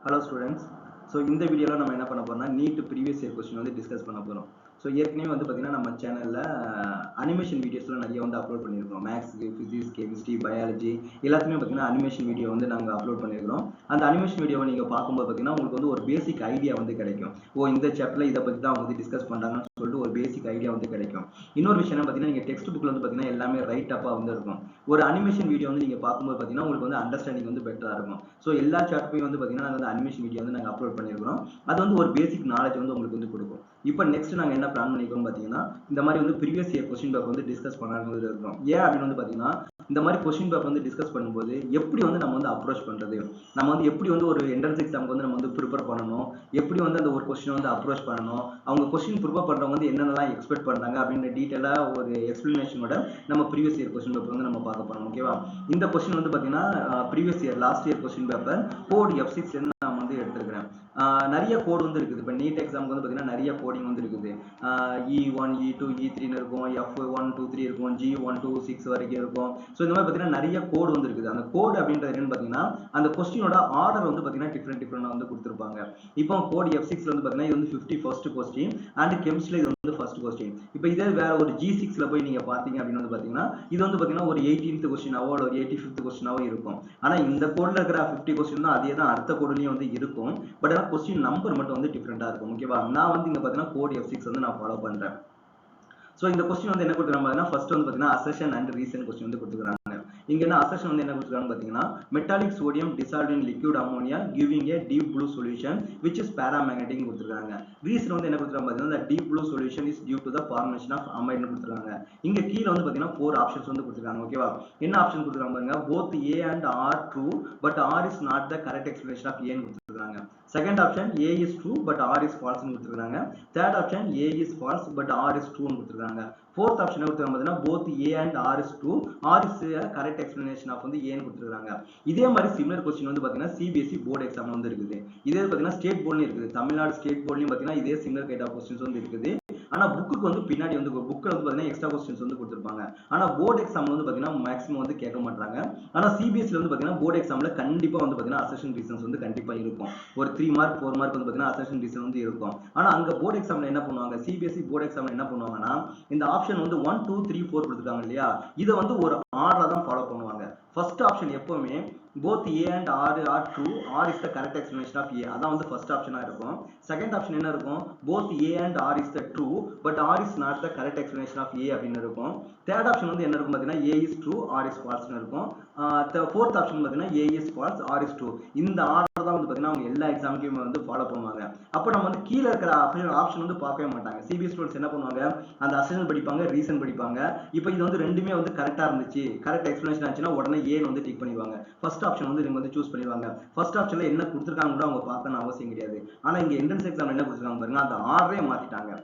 Hello students. So இந்த வீடியோல நம்ம என்ன பண்ண போறோம்னா நீட் ப்ரீவியஸ் இயர் क्वेश्चन வந்து டிஸ்கஸ் பண்ண போறோம். ஸோ ஏற்கனவே வந்து பார்த்தீங்கன்னா நம்ம சேனலில் அனிமேஷன் வீடியோஸ்லாம் நிறைய வந்து அப்லோட் பண்ணியிருக்கோம். மேக்ஸுக்கு, ஃபிசிக்ஸ், கெமிஸ்ட்ரி, பயாலஜி எல்லாத்துக்குமே பார்த்தீங்கன்னா அனிமேஷன் வீடியோ வந்து நாங்கள் அப்லோட் பண்ணியிருக்கிறோம். அந்த அனிமேஷன் வீடியோவை நீங்கள் பார்க்கும்போது பார்த்தீங்கன்னா உங்களுக்கு வந்து ஒரு பேசிக் ஐடியா வந்து கிடைக்கும். இந்த சாப்டரில் இதை பற்றி தான் வந்து டிஸ்கஸ் பண்ணுறாங்கன்னு சொல்லிட்டு ஒரு பேசிக் ஐடியா வந்து கிடைக்கும். இன்னொரு விஷயம் என்ன பார்த்தீங்கன்னா நீங்கள் டெக்ஸ்ட் புக்கில் வந்து பார்த்தீங்கன்னா எல்லாமே ரைட் அப்பாக வந்து இருக்கும். ஒரு அனிமேஷன் வீடியோ வந்து நீங்கள் பார்க்கும்போது பார்த்தீங்கன்னா உங்களுக்கு வந்து அண்டர்ஸ்டாண்டிங் வந்து பெட்டராக இருக்கும். ஸோ எல்லா சாப்டரையும் வந்து பார்த்தீங்கன்னா நாங்கள் வந்து அனிமேஷன் வீடியோ வந்து நாங்கள் அப்லோட் பண்ணியிருக்கிறோம். அது வந்து ஒரு பேசிக் நாலேஜ் வந்து உங்களுக்கு வந்து கொடுக்கும். இப்போ நெக்ஸ்ட் நாங்கள் என்ன பிளான் பண்ணிக்கிறோம் பார்த்தீங்கன்னா இந்த மாதிரி வந்து ப்ரீவியஸ் இயர் கொஸ்டின் பேப்பர் வந்து டிஸ்கஸ் பண்ணாமல் இருக்கோம். ஏன் அப்படின்னு வந்து பார்த்தீங்கன்னா இந்த மாதிரி கொஸ்டின் பேப்பர் வந்து டிஸ்கஸ் பண்ணும்போது எப்படி வந்து நம்ம வந்து அப்ரோச் பண்ணுறது, நம்ம வந்து எப்படி வந்து ஒரு என்ட்ரன்ஸ் எக்ஸாமுக்கு வந்து நம்ம வந்து ப்ரிப்பேர் பண்ணணும், எப்படி வந்து அந்த ஒரு கொஸ்டின் வந்து அப்ரோச் பண்ணணும், அவங்க கொஸ்டின் ப்ரிப்பேர் பண்ணுறவங்க வந்து என்னென்னலாம் எக்ஸ்பெக்ட் பண்ணுறாங்க அப்படின்னு டீட்டெயிலாக ஒரு எக்ஸ்பிளனேஷனோட நம்ம ப்ரீவியஸ் இயர் கொஸ்டின் பேப்பர் வந்து நம்ம பார்க்க போகிறோம். ஓகேவா? இந்த கொஸ்டின் வந்து பார்த்தீங்கன்னா previous year last year question paper code F6 நான் வந்து எடுத்துருக்கிறேன். நிறைய கோடு வந்து இருக்குது. இப்போ நீட் எக்ஸாமுக்கு வந்து பார்த்தீங்கன்னா நிறைய கோடிங் வந்து இருக்குது. E1, E2, E3 இருக்கும், F1, 2, 3 இருக்கும், G1 to 6 வரைக்கும் இருக்கும். ஸோ இந்த மாதிரி பார்த்தீங்கன்னா நிறைய கோடு வந்து இருக்குது. அந்த கோடு அப்படின்றது என்னன்னு பார்த்தீங்கன்னா அந்த கொஸ்டினோட ஆர்டர் வந்து பார்த்தீங்கன்னா டிஃப்ரெண்டாக வந்து கொடுத்துருப்பாங்க. இப்போ கோட் F6 வந்து பார்த்தீங்கன்னா இது வந்து 51st கொஸ்டின் அண்ட் கெமிஸ்ட்ரியில் இது வந்து ஃபர்ஸ்ட் கொஸ்டின். இப்போ இதே வேற ஒரு G6ல போய் நீங்க பார்த்தீங்க அப்படின்னு வந்து பார்த்தீங்கன்னா இது வந்து பார்த்தீங்கன்னா ஒரு 18th கொஸ்டினாவோ ஒரு 85th கொஸ்டினாவோ இருக்கும். ஆனால் இந்த கோடில் இருக்கிற 50 கொஸ்டின் தான் அதே தான் அடுத்த கோடுலையும் வந்து இருக்கும். பட் ஆனால் கொஸ்டின் நம்பர் மட்டும் வந்து டிஃப்ரெண்டாக இருக்கும். ஓகேவா? நான் வந்து இங்கே பார்த்தீங்கன்னா கோட் F6 வந்து நான் ஃபாலோ பண்ணுறேன். ஸோ இந்த கொஸ்டின் வந்து என்ன கொடுத்துருக்காங்க ஃபர்ஸ்ட் வந்து பார்த்தீங்கன்னா அசெஷன் அண்ட் ரீசன் கொஸ்டின் வந்து கொடுத்துருக்காங்க. இங்க என்ன அசெஷன் வந்து என்ன கொடுத்துருக்காங்க பார்த்தீங்கன்னா metallic sodium dissolved in liquid ammonia giving a deep blue solution which is paramagnetic கொடுத்துருக்காங்க. ரீசன் வந்து என்ன கொடுத்துருக்காங்க பார்த்தீங்கன்னா the deep blue solution is due to the formation of amide கொடுத்துருக்காங்க. இங்க கீழே வந்து பார்த்தீங்கன்னா 4 ஆப்ஷன்ஸ் வந்து கொடுத்துருக்காங்க. ஓகேவா? என்ன ஆப்ஷன் கொடுத்துருக்காங்க பாருங்க, both A and R true but R is not the correct explanation of A ன்னு கொடுத்துருக்காங்க. Second option A is true but R is false ன்னு கொடுத்துருக்காங்க. Third option A is false but R is true ன்னு கொடுத்துருக்காங்க. Fourth option கொடுத்துருக்காங்க பார்த்தீங்கன்னா both A and R is true, R is correct explanation of வந்து A ன்னு கொடுத்துருக்காங்க. இதே மாதிரி சிமிலர் கொஸ்டின் வந்து பார்த்தீங்கன்னா CBSE போர்டு எக்ஸாம் வந்து இருக்குது. இதே பார்த்தீங்கன்னா ஸ்டேட் போர்ட்லயும் இருக்குது. தமிழ்நாடு ஸ்டேட் போர்ட்லயும் பார்த்தீங்கன்னா இதே சிமிலர் கைண்ட் ஆஃப் கொஸ்டின்ஸ் வந்து இருக்குது. ஆனா புக்குக்கு வந்து பின்னாடி வந்து புக்ல வந்து பார்த்தீங்கன்னா எக்ஸ்ட்ரா கொஸ்டின்ஸ் வந்து கொடுத்துருப்பாங்க. ஆனா போர்டு எக்ஸாம்ல வந்து பார்த்தீங்கன்னா மேக்ஸிமம் வந்து கேட்க மாட்டாங்க. ஆனா சிபிஎஸ்சில வந்து பார்த்தீங்கன்னா போர்டு எக்ஸாம்ல கண்டிப்பா வந்து பார்த்தீங்கன்னா அசெஷன் ரீசன்ஸ் வந்து கண்டிப்பா இருக்கும். ஒரு 3 மார்க் 4 மார்க் வந்து பார்த்தீங்கன்னா அசெஷன் ரீசன் வந்து இருக்கும். ஆனா அங்க போர்டு எக்ஸாம்ல என்ன பண்ணுவாங்க, சிபிஎஸ்சி போர்டு எக்ஸாம்ல என்ன பண்ணுவாங்கன்னா இந்த ஆப்ஷன் வந்து 1 2 3 4 கொடுத்துருக்காங்க இல்லையா, இதை வந்து ஒரு ஆர்டரா தான் ஃபாலோ பண்ணுவாங்க. ஃபர்ஸ்ட் ஆப்ஷன் எப்பவுமே both A and R are true, R is the correct explanation of A, அதான் வந்து ஃபர்ஸ்ட் ஆப்ஷனா இருக்கும். செகண்ட் ஆப்ஷன் என்ன இருக்கும், both A and R is the true but R is not the correct explanation of A அப்படின்னு இருக்கும். Third option வந்து என்ன இருக்கும் பார்த்தீங்கன்னா A is true, R is false ன்னு இருக்கும். ஃபோர்த் ஆப்ஷன் பார்த்தீங்கன்னா A is false, R is true. இந்த ஆர்டர் தான் வந்து பார்த்தீங்கன்னா அவங்க எல்லா எக்ஸாமுக்குமே வந்து ஃபாலோ பண்ணுவாங்க. அப்போ நம்ம வந்து கீழே இருக்கிற ஆப்ஷன் வந்து பார்க்கவே மாட்டாங்க. சிபிஎஸ் ஸ்டூடெண்ட்ஸ் என்ன பண்ணுவாங்க, அந்த அசெஷன் படிப்பாங்க, ரீசன் படிப்பாங்க. இப்போ இது வந்து ரெண்டுமே வந்து கரெக்டா இருந்துச்சு, கரெக்ட் எக்ஸ்பிளனேஷன் ஆச்சுன்னா உடனே ஏ வந்து டிக் பண்ணிடுவாங்க. ஃபர்ஸ்ட் ஆப்ஷன் வந்து நீங்க வந்து சூஸ் பண்ணிடுவாங்க. ஃபர்ஸ்ட் ஆப்ஷன்ல என்ன கொடுத்துருக்காங்க கூட அவங்க பார்க்கணும் அவசியம் கிடையாது. ஆனா இங்க என்ட்ரன்ஸ் எக்ஸாம் என்ன கொடுத்துருக்காங்க பாருங்க, அந்த ஆர்டரே மாத்திட்டாங்க.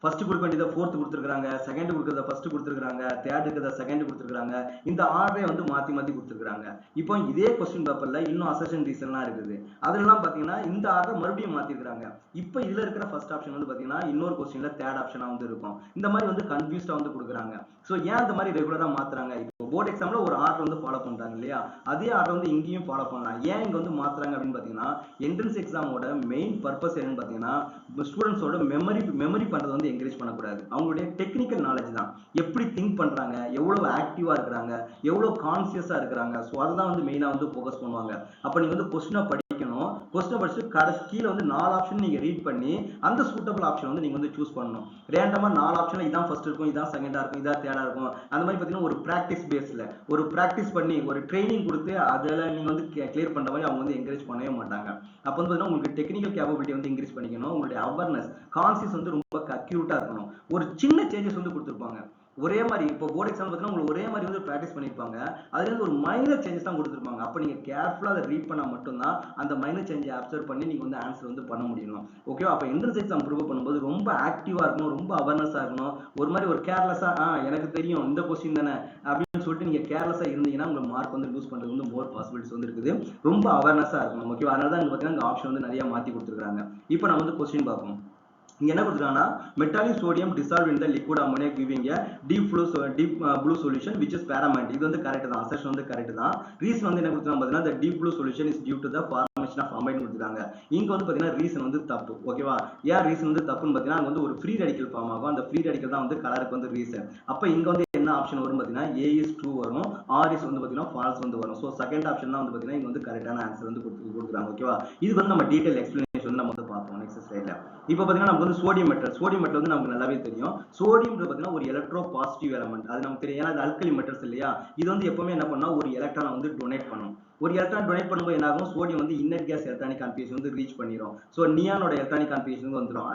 ஃபர்ஸ்ட் கொடுக்க வேண்டியதை ஃபோர்த் கொடுத்துருக்காங்க, செகண்ட் கொடுக்கறத ஃபர்ஸ்ட் கொடுத்துருக்காங்க, தேர்ட் இருக்கிறத செகண்ட் கொடுத்துருக்காங்க. இந்த ஆர்டரே வந்து மாத்தி மாத்தி கொடுத்துருக்காங்க. இப்போ இதே கொஸ்டின் பேப்பர்ல இன்னும் அசெஷன் ரீசன்லாம் இருக்குது. அதெல்லாம் பாத்தீங்கன்னா இந்த ஆர்டர் மறுபடியும் மாத்திருக்காங்க. இப்போ இதுல இருக்கிற ஃபர்ஸ்ட் ஆப்ஷன் வந்து பாத்தீங்கன்னா இன்னொரு கொஸ்டின்ல தேர்ட் ஆப்ஷனா வந்து இருக்கும். இந்த மாதிரி வந்து கன்ஃபியூஸ்டா வந்து கொடுக்குறாங்க. ஸோ ஏன் இந்த மாதிரி ரெகுலரா மாத்துறாங்க, இப்போ போர்டு எக்ஸாம்ல ஒரு ஆர்டர் வந்து ஃபாலோ பண்றாங்க இல்லையா, அதே ஆர்டர் வந்து இங்கேயும் ஃபாலோ பண்ணலாம். ஏன் இங்க வந்து மாத்துறாங்க அப்படின்னு பாத்தீங்கன்னா என்ட்ரன்ஸ் எக்ஸாமோட மெயின் பர்பஸ் என்னன்னு பாத்தீங்கன்னா ஸ்டூடெண்ட்ஸோட மெமரி பண்றது வந்து என்கரேஜ் பண்ணக்கூடாது. அவங்களுடைய டெக்னிக்கல் நாலேஜ் தான், எப்படி திங்க் பண்றாங்க, எவ்வளவு ஆக்டிவா இருக்கிறாங்க, எவ்வளவு கான்சியஸா இருக்கிறாங்க, ஸோ அதுதான் வந்து மெயினா வந்து ஃபோக்கஸ் பண்ணுவாங்க. அப்ப நீங்க வந்து கொஸ்டினை படிக்கணும், கொஸ்டினை படிச்சுட்டு கடைசி கீழே வந்து 4 ஆப்ஷன் நீங்க ரீட் பண்ணி அந்த சூட்டபிள் ஆப்ஷன் வந்து நீங்க வந்து சூஸ் பண்ணணும். ரேண்டமா 4 ஆப்ஷன்ல இதான் ஃபர்ஸ்ட் இருக்கும், இதான் செகண்டா இருக்கும், இதான் தேர்டா இருக்கும். அந்த மாதிரி பாத்தீங்கன்னா ஒரு பிராக்டிஸ் பேஸ்ல ஒரு பிராக்டிஸ் பண்ணி ஒரு ட்ரைனிங் கொடுத்து அதுல நீங்க வந்து கிளியர் பண்ற மாதிரி அவங்க வந்து என்கரேஜ் பண்ணவே மாட்டாங்க. அப்ப வந்து பாத்தீங்கன்னா உங்களுக்கு டெக்னிக்கல் கேப்பபிலிட்டி வந்து இன்க்ரீஸ் பண்ணிக்கணும், உங்களுடைய அவேர்னஸ் கான்சியஸ் வந்து ரொம்ப அக்யூரேட்டா இருக்கணும். ஒரு சின்ன சேஞ்சஸ் வந்து கொடுத்துருப்பாங்க. ஒரே மாதிரி இப்போ போர்டு எக்ஸாம் பார்த்தீங்கன்னா உங்களுக்கு ஒரே மாதிரி வந்து ப்ராக்டிஸ் பண்ணியிருப்பாங்க, அதுல இருந்து ஒரு மைனர் சேஞ்சஸ் தான் கொடுத்துருப்பாங்க. அப்போ நீங்க கேர்ஃபுல்லா அதை ரீட் பண்ணா மட்டும்தான் அந்த மைனர் சேஞ்சை அப்சர்வ் பண்ணி நீங்க வந்து ஆன்சர் வந்து பண்ண முடியும். ஓகேவா? அப்போ என்ட்ரன்ஸ் எக்ஸாம் ப்ரிப்பேர் பண்ணும்போது ரொம்ப ஆக்டிவா இருக்கணும், ரொம்ப அவேர்னஸா இருக்கணும். ஒரு மாதிரி ஒரு கேர்லெஸ்ஸா எனக்கு தெரியும் இந்த கொஸ்டின் தானே அப்படின்னு சொல்லிட்டு நீங்க கேர்லெஸ்ஸா இருந்தீங்கன்னா உங்களுக்கு மார்க் வந்து லூஸ் பண்றது வந்து மோர் பாசிபிலிட்டிஸ் வந்து இருக்குது. ரொம்ப அவேர்னஸா இருக்கணும். ஓகேவா? அதனால தான் பார்த்தீங்கன்னா ஆப்ஷன் வந்து நிறைய மாத்தி கொடுத்துருக்காங்க. இப்போ நம்ம வந்து கொஸ்டின் பார்ப்போம். இங்க என்ன கொடுத்துருக்காங்கன்னா metallic sodium dissolved in the liquid ammonia giving a deep blue solution which is paramagnetic. இது வந்து கரெக்ட் தான், அசெஷன் வந்து கரெக்ட் தான். ரீசன் வந்து என்ன கொடுத்துருக்காங்க பார்த்தீங்கன்னா the deep blue solution is due to the formation combination of amine கொடுத்துருக்காங்க. இங்க வந்து பாத்தீங்கன்னா ரீசன் வந்து தப்பு. ஓகேவா? ஏன் ரீசன் வந்து தப்புன்னு பாத்தீங்கன்னா அங்க வந்து ஒரு ஃப்ரீ ரேடிக்கல் ஃபார்ம் ஆகும். அந்த ஃப்ரீ ரேடிக்கல் தான் வந்து கலருக்கு வந்து ரீசன். அப்ப இங்க வந்து என்ன ஆப்ஷன் வரும் பாத்தீங்கன்னா A is true வரும், R is வந்து பாத்தீங்கன்னா false வந்து வரும். சோ செகண்ட் ஆப்ஷன் தான் வந்து பாத்தீங்கன்னா இங்க வந்து கரெக்டான ஆன்சர் வந்து கொடுக்குறாங்க. ஓகேவா? இது வந்து நம்ம டீடைல் எக்ஸ்பிளனேஷன் வந்து நம்ம வந்து பார்ப்போம் நெக்ஸ்ட் ஸ்லைட்ல. இப்போ பாத்தீங்கன்னா நமக்கு வந்து சோடியம் மெட்டல் வந்து நமக்கு நல்லாவே தெரியும். சோடியம் பாத்தீங்கன்னா ஒரு எலக்ட்ரோ பாசிட்டிவ் எலமெண்ட். அது நமக்கு தெரியும். ஏன்னா அது அல்கலி மெட்டல்ஸ் இல்லையா? இது வந்து எப்பவுமே என்ன பண்ணா ஒரு எலக்ட்ரானை வந்து டொனேட் பண்ணும். ஒரு எலக்ட்ரான் டொனேட் பண்ணும்போது என்ன ஆகும்? சோடியம் வந்து இன்னர் கேஸ் எலக்ட்ரானிக் கான்ஃபிகரேஷன் வந்து ரீச் பண்ணிரும். சோ நியானோட எலக்ட்ரானிக் கான்ஃபிகரேஷன் வந்துரும்.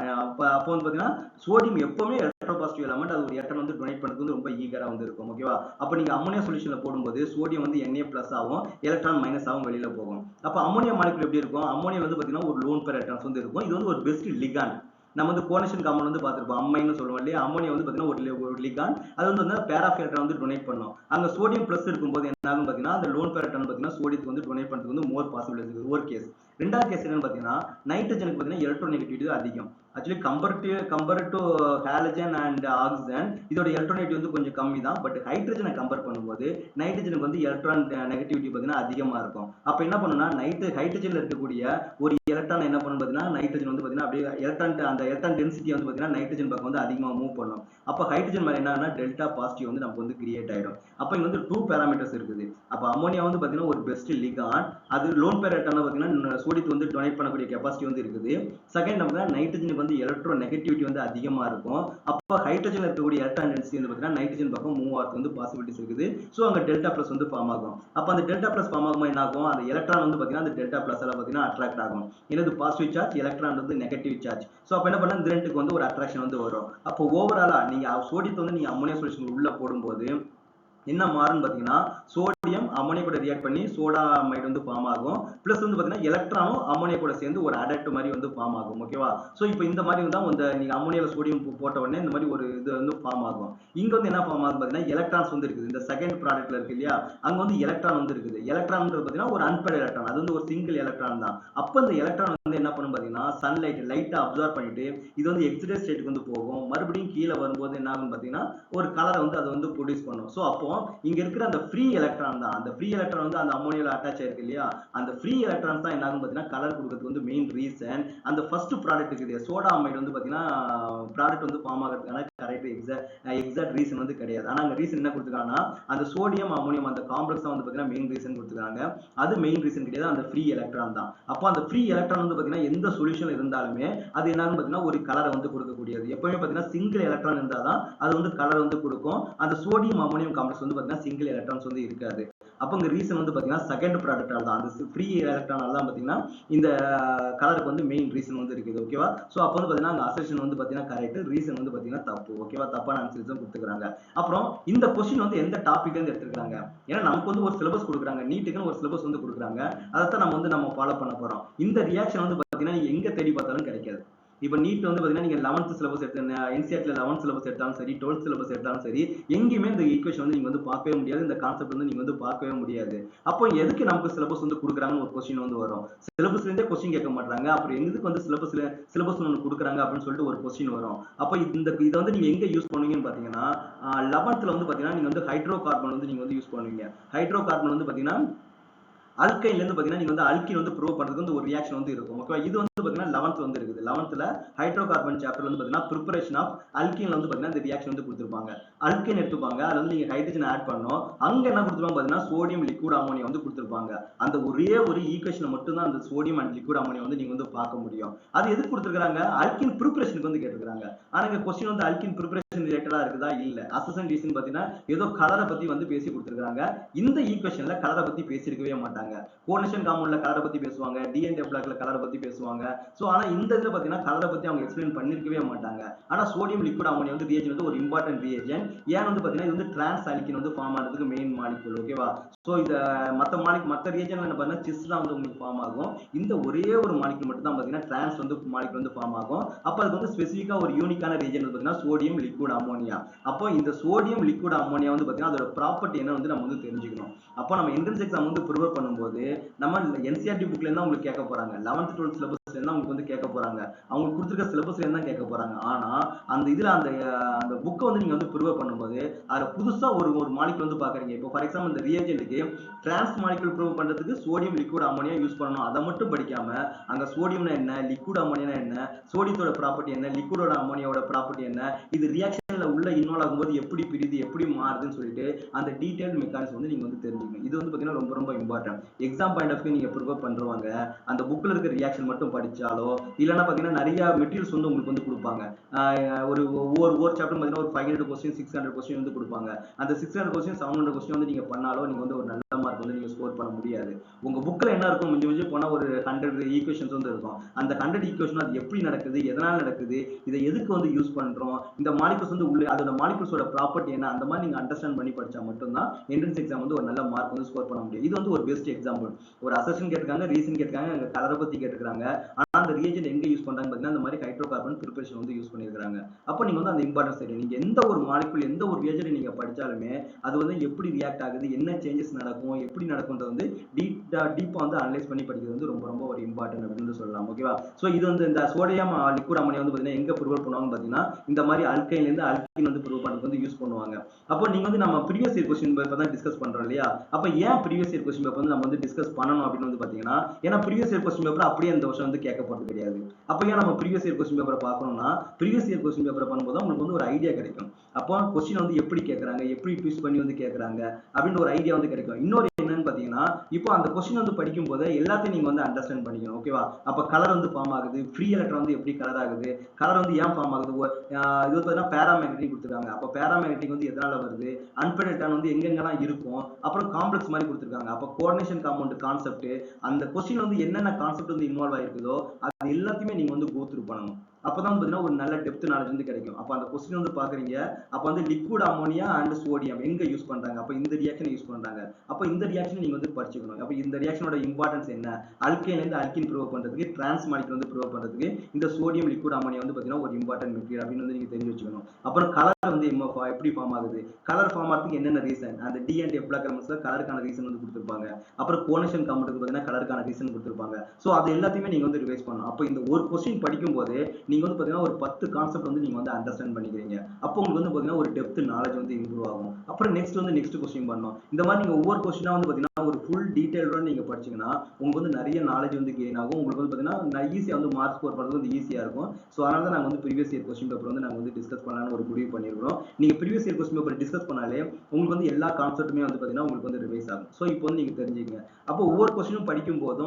அப்போ வந்து பாத்தீங்கன்னா சோடியம் எப்பவுமே எலக்ட்ரோ பாசிட்டிவ் எலமெண்ட். அது ஒரு எலக்ட்ரான் வந்து டொனேட் பண்றதுக்கு வந்து ரொம்ப ஈகரா வந்து இருக்கும். ஓகேவா? அப்ப நீங்க அம்மோனியா சொல்யூஷன்ல போடும்போது சோடியம் வந்து Na+ ஆகும், எலக்ட்ரான் மைனஸ் ஆகும், வெளியில போகும். அப்ப அம்மோனியா மாலிகுல் எப்படி இருக்கும்? அம்மோனியா வந்து பாத்தீங்கன்னா ஒரு லோன் பேர் எலக்ட்ரான்ஸ் வந்து இருக்கும். இது வந்து ஒரு பெஸ்ட் லிகாண்ட். நம்ம வந்து கோனேஷன் காம்பவுண்ட் வந்து பார்த்திருப்போம். அம்மைன்னு சொல்லுவோம் இல்லையா? அம்மோனியா வந்து பாத்தீங்கன்னா ஒரு லிகாண்ட். அது வந்து பேர் ஆஃப் எலக்ட்ரான் வந்து டொனேட் பண்ணும். அங்க சோடியம் பிளஸ் இருக்கும்போது என்ன ஆகும் பாத்தீங்கன்னா அந்த லோன் பேர் எலக்ட்ரான் பாத்தீங்கன்னா சோடியத்துக்கு வந்து டொனேட் பண்றதுக்கு வந்து மோர் பாசிபிலிட்டி இருக்கு. ஒரு கேஸ். ரெண்டாவது கேஸ் என்னன்னு பாத்தீங்கன்னா நைட்ரஜனுக்கு பாத்தீங்கன்னா எலக்ட்ரோநெகட்டிவிட்டி அதிகம். Actually compare to halogen and oxygen இதோட எலக்ட்ரோநெகட்டிவிட்டி வந்து கொஞ்சம் கம்மி தான். பட் ஹைட்ரஜனை கம்பேர் பண்ணும்போது நைட்ரஜனுக்கு வந்து எலக்ட்ரான் நெகட்டிவிட்டி பாத்தீங்கன்னா அதிகமா இருக்கும். அப்ப என்ன பண்ணுனா ஹைட்ரஜன்ல இருக்கக்கூடிய ஒரு எலக்ட்ரான் என்ன பண்ணும் பாத்தீங்கன்னா நைட்ரஜன் வந்து பாத்தீங்கன்னா அப்படியே அந்த எலக்ட்ரான் டென்சிட்டி வந்து பாத்தீங்கன்னா நைட்ரஜன் பக்கம் வந்து அதிகமா மூவ் பண்ணும். அப்ப ஹைட்ரஜன் மேல என்னன்னா டெல்டா பாசிட்டிவ் வந்து நமக்கு வந்து கிரியேட் ஆயிடும். அப்ப இங்க வந்து 2 பாராமீட்டர்ஸ் இருக்குது. அப்ப அம்மோனியா வந்து பாத்தீங்கன்னா ஒரு பெஸ்ட் லிகாண்ட். அது லோன் பேர் எலக்ட்ரான் பாத்தீங்கன்னா சோடியத்தை வந்து டொனேட் பண்ணக்கூடிய கெபாசிட்டி வந்து இருக்குது. செகண்ட் நம்ம நைட்ரஜனுக்கு வந்து எலக்ட்ரோ நெகட்டிவிட்டி வந்து அதிகமா இருக்கும். அப்ப ஹைட்ரஜன்ல இருக்கக்கூடிய எலக்ட்ரான் டென்சிட்டி வந்து பாத்தீங்கன்னா நைட்ரஜன் பக்கம் மூவ் ஆகிறது வந்து பாசிபிலிட்டிஸ் இருக்குது. சோ அங்க டெல்டா பிளஸ் வந்து ஃபார்ம் ஆகும். அப்ப அந்த டெல்டா பிளஸ் ஃபார்ம் ஆகும்போது என்ன ஆகும்? அந்த எலக்ட்ரான் வந்து பாத்தீங்கன்னா அந்த டெல்டா பிளஸ் எல்லாம் பாத்தீங்கன்னா அட்ராக்ட் ஆகும். என்னது பாசிட்டிவ் சார்ஜ், எலக்ட்ரான் வந்து நெகட்டிவ் சார்ஜ். சோ அப்ப என்ன பண்ணா இந்த ரெண்டுக்கு வந்து ஒரு அட்ராக்ஷன் வந்து வரும். அப்போ ஓவராலா நீங்க சோடியத்தை வந்து நீங்க அம்மோனியா சொல்யூஷன் உள்ள போடும்போது என்ன மாறும்னு பாத்தீங்கன்னா சோடியம் அம்மோனியா கூட ரியாக்ட் பண்ணி சோடாமைடு வந்து ஃபார்ம் ஆகும். பிளஸ் வந்து பாத்தீங்கன்னா எலக்ட்ரானும் அம்மோனியா கூட சேர்ந்து ஒரு அடக்ட் மாதிரி வந்து ஃபார்ம் ஆகும். ஓகேவா? சோ இப்போ இந்த மாதிரி தான் வந்து நீங்க அம்மோனியால சோடியம் போட்ட உடனே இந்த மாதிரி ஒரு இது வந்து ஃபார்ம் ஆகும். இங்க வந்து என்ன ஃபார்ம் ஆகும் பாத்தீங்கன்னா எலக்ட்ரான்ஸ் வந்து இருக்குது. இந்த செகண்ட் ப்ராடக்ட்ல இருக்கு இல்லையா? அங்க வந்து எலக்ட்ரான் வந்து இருக்குது. எலக்ட்ரான்ன்றது பாத்தீங்கன்னா ஒரு அன்பேர்ட் எலக்ட்ரான். அது வந்து ஒரு சிங்கிள் எலக்ட்ரான் தான். அப்ப இந்த எலக்ட்ரான் வந்து என்ன பண்ணும் பாத்தீங்கன்னா சன்லைட் லைட்டா அப்சர்வ் பண்ணிட்டு இது வந்து எக்ஸிடேட் ஸ்டேட்டுக்கு வந்து போகும். மறுபடியும் கீழே வரும்போது என்ன ஆகும் பாத்தீங்கன்னா ஒரு கலரை வந்து அது வந்து ப்ரொடியூஸ் பண்ணும். சோ அப்போ இங்க இருக்கிற அந்த ஃப்ரீ எலக்ட்ரான் தான். அந்த ஃப்ரீ எலக்ட்ரான் வந்து அந்த அம்மோனியால அட்டாச் ஆயிருக்கு இல்லையா? அந்த ஃப்ரீ எலக்ட்ரான்ஸ் தான் என்ன ஆகும் பாத்தீங்கன்னா கலர் கொடுக்கிறதுக்கு வந்து மெயின் ரீசன். அந்த ஃபர்ஸ்ட் ப்ராடக்ட் இருக்குது சோடா அமைடு வந்து பாத்தீங்கன்னா ப்ராடக்ட் வந்து ஃபார்ம் ஆகிறதுக்கான கரெக்ட் எக்ஸாக்ட் ரீசன் வந்து கிடையாது. ஆனா அங்க ரீசன் என்ன கொடுத்துருக்காங்கன்னா அந்த சோடியம் அம்மோனியம் அந்த காம்ப்ளெக்ஸ் தான் வந்து பாத்தீங்கன்னா மெயின் ரீசன் கொடுத்துருக்காங்க. அது மெயின் ரீசன் கிடையாது. அந்த ஃப்ரீ எலக்ட்ரான் தான். அப்போ அந்த ஃப்ரீ எலக்ட்ரான் வந்து பாத்தீங்கன்னா எந்த சொல்யூஷன் இருந்தாலுமே அது என்ன பாத்தீங்கன்னா ஒரு கலரை வந்து கொடுக்கக்கூடியது. எப்பவுமே பாத்தீங்கன்னா சிங்கிள் எலக்ட்ரான் இருந்தாதான் அது வந்து கலர் வந்து கொடுக்கும். அந்த சோடியம் அம்மோனியம் காம்ப்ளெக்ஸ் வந்து பாத்தீங்கன்னா சிங்கிள் எலக்ட்ரான்ஸ் வந்து இருக்காது. அப்ப இங்க ரீசன் வந்து பாத்தீங்கன்னா செகண்ட் ப்ராடக்டால தான் அந்த ஃப்ரீ எலக்ட்ரானால தான் பாத்தீங்கன்னா இந்த கலருக்கு வந்து மெயின் ரீசன் வந்து இருக்குது. ஓகேவா? சோ அப்ப வந்து பாத்தீங்கன்னா அங்க அசர்ஷன் வந்து பாத்தீங்கன்னா கரெக்ட், ரீசன் வந்து பாத்தீங்கன்னா தப்பு. ஓகேவா? தப்பான ஆன்சர்ஸ் தான் கொடுத்துக்கிறாங்க. அப்புறம் இந்த क्वेश्चन வந்து எந்த டாபிக்ல இருந்து எடுத்துக்கிறாங்க? ஏன்னா நமக்கு வந்து ஒரு சிலபஸ் கொடுக்குறாங்க. நீட்டுக்குன்னு ஒரு சிலபஸ் வந்து கொடுக்குறாங்க. அதைத்தான் நம்ம ஃபாலோ பண்ண போறோம். இந்த ரியாக்ஷன் வந்து பாத்தீங்கன்னா நீங்க எங்க தேடி பார்த்தாலும் கிடைக்காது. இப்ப நீட் வந்து பாத்தீங்கன்னா நீங்க 11th சிலபஸ் எடுத்து என்சிஆர்டில 11th சிலபஸ் எடுத்தாலும் சரி 12th சிலபஸ் எடுத்தாலும் சரி எங்கேயுமே இந்த ஈக்குவேஷன் வந்து நீங்க வந்து பார்க்கவே முடியாது. இந்த கான்செப்ட் வந்து நீங்க வந்து பார்க்கவே முடியாது. அப்போ எதுக்கு நமக்கு சிலபஸ் வந்து கொடுக்குறாங்கன்னு ஒரு क्वेश्चन வந்து வரும். சிலபஸ்ல இருந்தே क्वेश्चन கேட்க மாட்டாங்க. அப்புறம் எதுக்கு வந்து சிலபஸ் ஒன்று கொடுக்குறாங்க அப்படின்னு சொல்லிட்டு ஒரு क्वेश्चन வரும். அப்போ இதை வந்து நீங்க எங்க யூஸ் பண்ணுவீங்கன்னு பாத்தீங்கன்னா 11th வந்து பாத்தீங்கன்னா நீங்க வந்து ஹைட்ரோ கார்பன் வந்து நீங்க வந்து யூஸ் பண்ணுவீங்க. ஹைட்ரோ கார்பன் வந்து பாத்தீங்கன்னா அல்கைன்ல இருந்து பாத்தீங்கன்னா நீங்க வந்து அல்கின் வந்து ப்ரூவ் பண்றதுக்கு வந்து ஒரு ரியாக்ஷன் வந்து இருக்கும். ஓகே இது வந்து பாத்தீங்கன்னா 11th வந்து இருக்குது. 11th ஹைட்ரோ கார்பன் சாப்டர் வந்து பாத்தீங்கன்னா பிரிப்பரேஷன் ஆஃப் அல்கின்ல வந்து பாத்தீங்கன்னா இந்த ரியாக்ஷன் வந்து கொடுத்திருப்பாங்க. அல்கின் எடுத்துப்பாங்க. அதுல வந்து நீங்க ஹைட்ரஜன் ஆட் பண்ணனும். அங்க என்ன கொடுத்திருப்பாங்க பாத்தீங்கன்னா சோடியம் லிக்விட் அம்மோனியா வந்து கொடுத்திருப்பாங்க. அந்த ஒரே ஒரு ஈக்குவேஷனை மட்டும் தான் அந்த சோடியம் அண்ட் லிக்விட் அம்மோனியா வந்து நீங்க வந்து பார்க்க முடியும். அது எதுக்கு கொடுத்திருக்காங்க? அல்கின் பிரிப்பரேஷனுக்கு வந்து கேட்டிருக்காங்க. ஆனா இந்த क्वेश्चन வந்து அல்கின் பிரிப்பரேஷன் ரிலேட்டடா இருக்குதா? இல்ல. அசசன் ரீசன் பாத்தீங்கன்னா ஏதோ கலரை பத்தி வந்து பேசி கொடுத்திருக்காங்க. இந்த ஈக்குவேஷன்ல கலரை பத்தி பேசியிருக்கவே மாட்டாங்க. கோனேஷன் காம்பவுண்ட்ல கலரை பத்தி பேசுவாங்க, டிஎன்ஏ பிளாக்ல கலரை பத்தி பேசுவாங்க. சோ ஆனா இந்த இதுல பாத்தீங்கன்னா கலரை பத்தி அவங்க எக்ஸ்பிளைன் பண்ணிருக்கவே மாட்டாங்க. ஆனா சோடியம் லிக்விட் அம்மோனியா வந்து ரியேஜன் வந்து ஒரு இம்பார்ட்டன்ட் ரியேஜன். ஏன் வந்து பாத்தீங்கன்னா இது வந்து டிரான்ஸ் அல்கின் வந்து ஃபார்ம் ஆகிறதுக்கு மெயின் மாலிக்யூல். ஓகேவா? சோ இத மத்த ரியேஜன்ல என்ன பண்ணா சிஸ் தான் வந்து உங்களுக்கு ஃபார்ம் ஆகும். இந்த ஒரே ஒரு மாலிக்யூல் மட்டும் தான் பாத்தீங்கன்னா டிரான்ஸ் வந்து மாலிக்யூல் வந்து ஃபார்ம் ஆகும். அப்ப அதுக்கு வந்து ஸ்பெசிஃபிக்கா ஒரு யூனிக்கான ரியேஜன் பாத்தீங்கன்னா சோடியம் லிக்விட் அம்மோனியா. அப்போ இந்த சோடியம் லிக்விட் அம்மோனியா வந்து பாத்தீங்கன்னா அதோட ப்ராப்பர்ட்டி என்ன வந்து நம்ம வந்து தெரிஞ்சுக்கணும். அப்போ நம்ம என்ட்ரன்ஸ் எக்ஸாம் வந்து ப்ரிப்பேர் பண்ணும்போது நம்ம என்சிஆர்டி புக்ல இருந்தா உங்களுக்கு கேட்க போறாங்க. 11th 12th சிலபஸ் சிலபஸ்ல இருந்தா உங்களுக்கு வந்து கேட்க போறாங்க, அவங்களுக்கு கொடுத்துருக்க சிலபஸ்ல இருந்தா கேட்க போறாங்க. ஆனா அந்த இதுல அந்த புக்கை வந்து நீங்க வந்து ப்ரிவர் பண்ணும்போது அதுல புதுசா ஒரு ஒரு மாலிகுல் வந்து பாக்குறீங்க. இப்போ ஃபார் எக்ஸாம்பிள் இந்த ரியேஜென்ட்க்கு டிரான்ஸ் மாலிகுல் ப்ரூவ் பண்றதுக்கு சோடியம் லிக்விட் அமோனியா யூஸ் பண்ணணும், அதை மட்டும் படிக்காம அங்க சோடியம்னா என்ன, லிக்விட் அமோனியா என்ன, சோடியத்தோட ப்ராப்பர்ட்டி என்ன, லிக்விடோட அமோனியாவோட ப்ராப்பர்ட்டி என்ன, இது ரியாக்ஷன்ல உள்ள இன்வால்வ் ஆகும்போது எப்படி பிரியுது எப்படி மாறுதுன்னு சொல்லிட்டு அந்த டீடைல் மெக்கானிசம் வந்து நீங்க வந்து தெரிஞ்சுக்கணும். இது வந்து பாத்தீங்கன்னா ரொம்ப ரொம்ப important. Exam point of view நீங்க ப்ரிப்பேர் பண்றவங்க அந்த புக்ல இருக்க ரியாக்ஷன் மட்டும் படிச்சாலோ இல்லைன்னா பாத்தீங்கன்னா நிறைய மெட்டீரியல்ஸ் வந்து உங்களுக்கு வந்து கொடுப்பாங்க. ஒரு ஒவ்வொரு சாப்டர் பாத்தீங்கன்னா ஒரு 500 கொஸ்டின் 600 கொஸ்டின் வந்து கொடுப்பாங்க. அந்த 600 கொஸ்டின் 700 கொஸ்டின் வந்து நீங்க பண்ணாலோ நீங்க வந்து ஒரு நல்ல மார்க் வந்து நீங்க ஸ்கோர் பண்ண முடியாது. உங்க புக்ல என்ன இருக்கும், மிஞ்சி மிஞ்சி போனா ஒரு 100 ஈக்குவேஷன்ஸ் வந்து இருக்கும். அந்த 100 ஈக்குவேஷன் அது எப்படி நடக்குது, எதனால நடக்குது, இதை எதுக்கு வந்து யூஸ் பண்றோம், இந்த மாலிகுல்ஸ் வந்து உள்ள அதோட மாலிகுல்ஸோட ப்ராப்பர்ட்டி என்ன, அந்த மாதிரி நீங்க அண்டர்ஸ்டாண்ட் பண்ணி படிச்சா மட்டும்தான் என்ட்ரன்ஸ் எக்ஸாம் வந்து ஒரு நல்ல மார்க் வந்து ஸ்கோர் பண்ண முடியும். இது வந்து ஒரு பெஸ்ட் எக்ஸாம்பிள். ஒரு அசெஷன் கேட்டிருக்காங்க, ரீசன் கேட்டிருக்காங்க, கலரை பத்தி கேட்டிருக்காங்க. ஆனா அந்த ரியேஜென்ட் எங்க யூஸ் பண்றாங்க பாத்தீங்கன்னா இந்த மாதிரி ஹைட்ரோகார்பன் ப்ரிப்பரேஷன் வந்து யூஸ் பண்ணிருக்காங்க. அப்ப நீங்க வந்து அந்த இம்பார்ட்டன்ஸ் தெரியும். நீங்க எந்த ஒரு மாலிகுல் எந்த ஒரு ரியேஜென்ட் நீங்க படிச்சாலுமே அது வந்து எப்படி ரியாக்ட் ஆகுது, என்ன சேஞ்சஸ் நடக்கும், எப்படி நடக்கும்ன்றது வந்து டீப்பா வந்து அனலைஸ் பண்ணி படிக்கிறது வந்து ரொம்ப ரொம்ப ஒரு இம்பார்ட்டன்ட் அப்படின்னு சொல்லலாம். ஓகேவா? சோ இது வந்து இந்த சோடியம் லிக்விட் அமோனியா வந்து பாத்தீங்கன்னா எங்க ப்ரிப்பேர் பண்ணுவாங்க பாத்தீங்கன்னா இந்த மாதிரி அல்கைன்ல இருந்து அல்கீன் வந்து ப்ரிப்பேர் பண்றது வந்து யூஸ் பண்ணுவாங்க. அப்போ நீங்க வந்து நம்ம ப்ரீவியஸ் இயர் கொஸ்டின் பேப்பர் தான் டிஸ்கஸ் பண்றோம் இல்லையா? அப்ப ஏன் ப்ரீவியஸ் இயர் கொஸ்டின் பேப்பர் வந்து நம்ம வந்து டிஸ்கஸ் பண்ணணும் அப்படின்னு வந்து பாத்தீங்கன்னா ஏன்னா ப்ரீவியஸ் இயர் கொஸ்டின் பேப்பர் அப்படியே இந்த வருஷம் வந்து கேட்க போறது கிடையாது. அப்ப ஏன் நம்ம ப்ரீவியஸ் இயர் கொஸ்டின் பேப்பரை பார்க்கணும்னா ப்ரீவியஸ் இயர் கொஸ்டின் பேப்பரை பண்ணும்போது உங்களுக்கு வந்து ஒரு ஐடியா கிடைக்கும். அப்போ கொஸ்டின் வந்து எப்படி கேட்கறாங்க, எப்படி ட்விஸ்ட் பண்ணி வந்து கேட்கறாங்க அப்படின்னு ஒரு ஐடியா வந்து கிடைக்கும். இன்னொரு என்னன்னு பாத்தீங்கன்னா இப்போ அந்த கொஸ்டின் வந்து படிக்கும் போது எல்லாத்தையும் நீங்க வந்து அண்டர்ஸ்டாண்ட் பண்ணிக்கணும். ஓகேவா? அப்ப கலர் வந்து ஃபார்ம் ஆகுது, ஃப்ரீ எலக்ட்ரான் வந்து எப்படி கலர் ஆகுது, கலர் வந்து ஏன் ஃபார்ம் ஆகுது, இது வந்து பேராமேக்னெட்டிக் கொடுத்துருக்காங்க. அப்ப பேராமேக்னெட்டிக் வந்து எதனால வருது, அன்பேட் எலக்ட்ரான் வந்து எங்கெங்கெல்லாம் இருக்கும், அப்புறம் காம்ப்ளெக்ஸ் மாதிரி கொடுத்துருக்காங்க. அப்ப கோஆர்டினேஷன் காம்பவுண்ட் கான்செப்ட் அந்த கொஸ்டின் வந்து என்னென்ன கான்செப்ட் வந்து இன்வால்வ் ஆயிருக்குதோ அது எல்லாத்தையுமே நீங்க வந்து கோ த்ரூ பண்ணணும். அப்பதான் பாத்தீங்கன்னா ஒரு நல்ல டெப்த் நாலேஜ் வந்து கிடைக்கும். அப்ப அந்த கொஸ்டின் வந்து பாக்குறீங்க, அப்ப வந்து லிக்விட் அமோனியா அண்ட் சோடியம் எங்க யூஸ் பண்றாங்க, அப்ப இந்த ரியாக்ஷன் யூஸ் பண்றாங்க, அப்ப இந்த ரியாக்ஷன் நீங்க வந்து படிச்சுக்கணும். அப்ப இந்த ரியாக்ஷனோட இம்பார்ட்டன்ஸ் என்ன, அல்கைன்ல இருந்து அல்கின் ப்ரிவ் பண்றதுக்கு, டிரான்ஸ் மாலிகுல் வந்து ப்ரிவ் பண்றதுக்கு இந்த சோடியம் லிக்விட் அமோனியா வந்து பாத்தீங்கன்னா ஒரு இம்பார்ட்டன்ட் மெட்டீரியல் அப்படின்னு வந்து நீங்க தெரிஞ்சு வச்சுக்கணும். அப்புறம் கலர் வந்து எப்படி ஃபார்ம் ஆகுது, கலர் ஃபார்ம் ஆகிறதுக்கு என்னென்ன ரீசன், அந்த டி அண்ட் எஃப் பிளாக் கலருக்கான ரீசன் வந்து கொடுத்துருப்பாங்க. அப்புறம் கோனேஷன் காம்பவுண்டுக்கு பாத்தீங்கன்னா கலருக்கான ரீசன் கொடுத்துருப்பாங்க. சோ அது எல்லாத்தையுமே நீங்க வந்து ரிவைஸ் பண்ணணும். அப்ப இந்த ஒரு கொஸ்டின் படிக்கும் போது நீங்க வந்து பாத்தீங்கன்னா ஒரு 10 கான்செப்ட் வந்து நீங்க வந்து அண்டர்ஸ்டாண்ட் பண்ணிக்கிறீங்க. அப்போ உங்களுக்கு வந்து பாத்தீங்கன்னா ஒரு டெப்த் நாலேஜ் வந்து இம்ப்ரூவ் ஆகும். அப்புறம் நெக்ஸ்ட் கொஸ்டின் பண்ணணும். இந்த மாதிரி நீங்க ஒவ்வொரு கொஸ்டினா வந்து பாத்தீங்கன்னா ஒரு ஃபுல் டீடைலோட நீங்க படிச்சீங்கன்னா உங்களுக்கு வந்து நிறைய நாலேஜ் வந்து கெயின் ஆகும். உங்களுக்கு வந்து பாத்தீங்கன்னா ஈஸியா வந்து மார்க் ஸ்கோர் பண்றது வந்து ஈஸியா இருக்கும். சோ அதனால தான் நாங்க வந்து ப்ரீவியஸ் இயர் கொஸ்டின் பேப்பர் வந்து நாங்க வந்து டிஸ்கஸ் பண்ணலாம்னு ஒரு முடிவு பண்ணிருக்கோம். நீங்க previous year question paper discuss பண்ணாலே உங்களுக்கு வந்து எல்லா கான்செப்ட்டுமே வந்து பாத்தீங்கன்னா உங்களுக்கு வந்து ரிவைஸ் ஆகும். சோ இப்போ வந்து நீங்க தெரிஞ்சுக்கங்க. அப்போ ஒவ்வொரு கொஸ்டினும் படிக்கும் போதும்